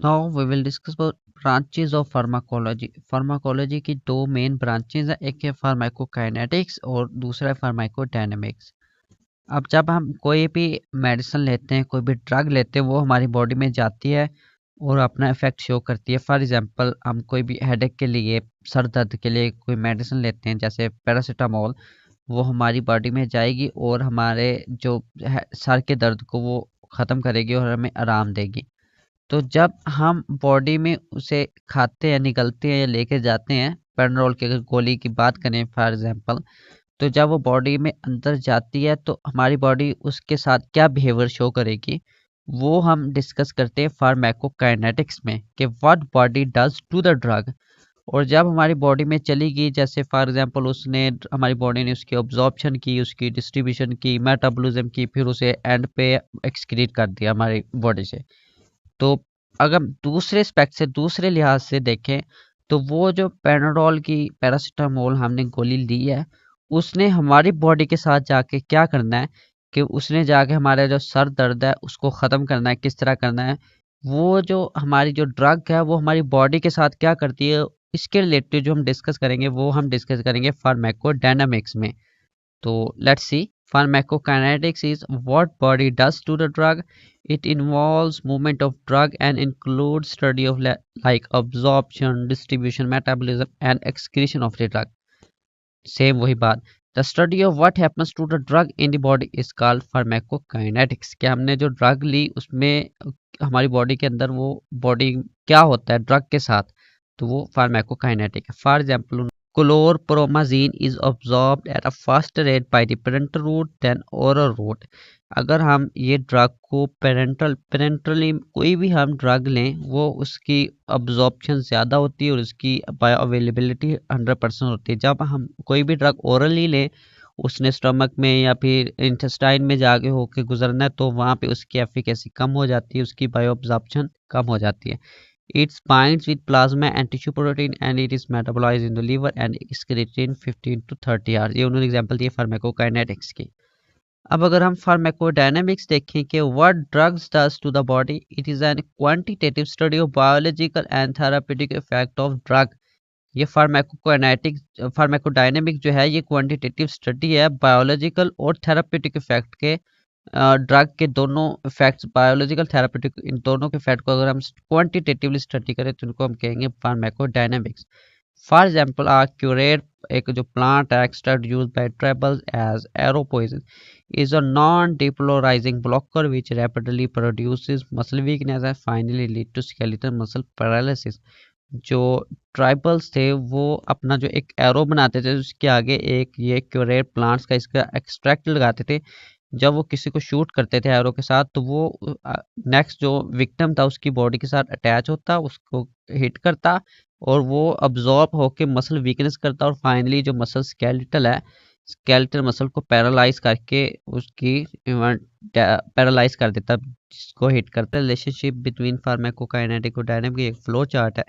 Now we will discuss about branches of pharmacology. Pharmacology की दो main branches हैं, एक है फार्माकोकाइनेटिक्स और दूसरा है फार्माकोडायनेमिक्स। अब जब हम कोई भी मेडिसिन लेते हैं, कोई भी ड्रग लेते हैं, वो हमारी बॉडी में जाती है और अपना इफेक्ट शो करती है। फॉर एग्जांपल, हम कोई भी हेडेक के लिए, सर दर्द के लिए कोई मेडिसिन लेते हैं जैसे पैरासीटामोल, वो हमारी बॉडी में जाएगी और हमारे जो सर के दर्द को वो ख़त्म करेगी और हमें आराम देगी। तो जब हम बॉडी में उसे खाते हैं, निगलते हैं या लेके जाते हैं, पेरानोल की अगर गोली की बात करें फॉर एग्जांपल, तो जब वो बॉडी में अंदर जाती है तो हमारी बॉडी उसके साथ क्या बिहेवियर शो करेगी, वो हम डिस्कस करते हैं फार्माकोकाइनेटिक्स में कि what body does to the drug. और जब हमारी बॉडी में चली गई, जैसे फॉर एग्जांपल उसने, हमारी बॉडी ने उसकी ऑब्जॉर्प्शन की, उसकी डिस्ट्रीब्यूशन की, मेटाबॉलिज्म की, फिर उसे एंड पे एक्सक्रीट कर दिया हमारी बॉडी से। तो अगर दूसरे एस्पेक्ट से, दूसरे लिहाज से देखें, तो वो जो पैनाडोल की, पैरासीटामोल हमने गोली ली है, उसने हमारी बॉडी के साथ जाके क्या करना है कि उसने जाके हमारा जो सर दर्द है उसको ख़त्म करना है। किस तरह करना है, वो जो हमारी जो ड्रग है वो हमारी बॉडी के साथ क्या करती है, इसके रिलेटेड जो हम डिस्कस करेंगे वो हम डिस्कस करेंगे फार्माकोडायनामिक्स में। So let's see. Pharmacokinetics is what body does to the drug. It involves movement of drug and includes study of like absorption, distribution, metabolism and excretion of the drug. Same वही बात। The study of what happens to the drug in the body is called pharmacokinetics। कि हमने जो drug ली उसमें हमारी body के अंदर वो बॉडी क्या होता है ड्रग के साथ, तो वो फार्माकोकाइनेटिक है। For example, chlorpromazine is absorbed at a faster rate by the parental route than oral route। अगर हम ये ड्रग को पेरेंटली कोई भी हम ड्रग लें, वो उसकी अब्जॉर्प्शन ज़्यादा होती है और उसकी बायो अवेलेबिलिटी 100% होती है। जब हम कोई भी ड्रग ओरली लें, उसने स्टमक में या फिर इंटेस्टाइन में जाके होके गुजरना है, तो वहाँ पे उसकी एफिकेसी कम हो जाती है, उसकी बायो अब्जॉर्प्शन कम हो जाती है। It binds with plasma and tissue protein and it is metabolized in the liver and excreted in 15 to 30 hours। ये उन्होंने एग्जांपल दिए फार्माकोकाइनेटिक्स की। अब अगर हम फार्माकोडायनामिक्स देखें कि what drugs does to the body, it is an quantitative study of biological and therapeutic effect of drug. ये फार्माकोडायनामिक जो है ये क्वांटिटेटिव स्टडी है बायोलॉजिकल और थेराप्यूटिक इफेक्ट के। ड्रग के दोनों इफेक्ट्स, बायोलॉजिकल थेराप्यूटिक, इन दोनों के इफेक्ट को अगर हम क्वांटिटेटिवली स्टडी करें तो इनको हम कहेंगे फार्माकोडायनामिक्स। फॉर एग्जांपल, क्यूरेट, एक जो प्लांट है extract use by tribals as arrow poison, is a non-depolarizing blocker which rapidly produces muscle weakness and finally lead to skeletal muscle paralysis। जो ट्राइबल्स थे वो अपना जो एक एरो बनाते थे उसके आगे एक ये क्यूरेट प्लांट्स का इसका एक्सट्रैक्ट लगाते थे। जब वो किसी को शूट करते थे एरो के साथ, तो वो नेक्स्ट जो विक्टिम था उसकी बॉडी के साथ अटैच होता, उसको हिट करता और वो अब्जॉर्ब होके मसल वीकनेस करता और फाइनली जो मसल स्केलेटल है, स्केलेटल मसल को पैरालाइज करके उसकी पैरालाइज कर देता जिसको हिट करता है। रिलेशनशिप बिटवीन फार्माकोकाइनेटिक और डायनामिक एक फ्लो चार्ट है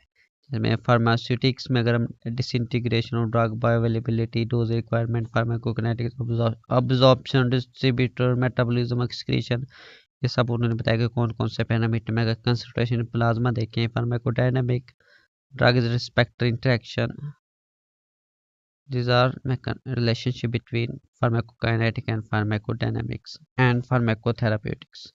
जिसमें फार्मास्यूटिक्स में अगर हम disintegration of drug, bioavailability, dose requirement, pharmacokinetics, absorption, distributor, metabolism, excretion, ये सब उन्होंने बताया कि कौन कौन से पैरामीटर में। अगर कंसंट्रेशन प्लाज्मा देखें, pharmacodynamic, drug receptor interaction, these are relationship between pharmacokinetic and pharmacodynamics and pharmacotherapeutics।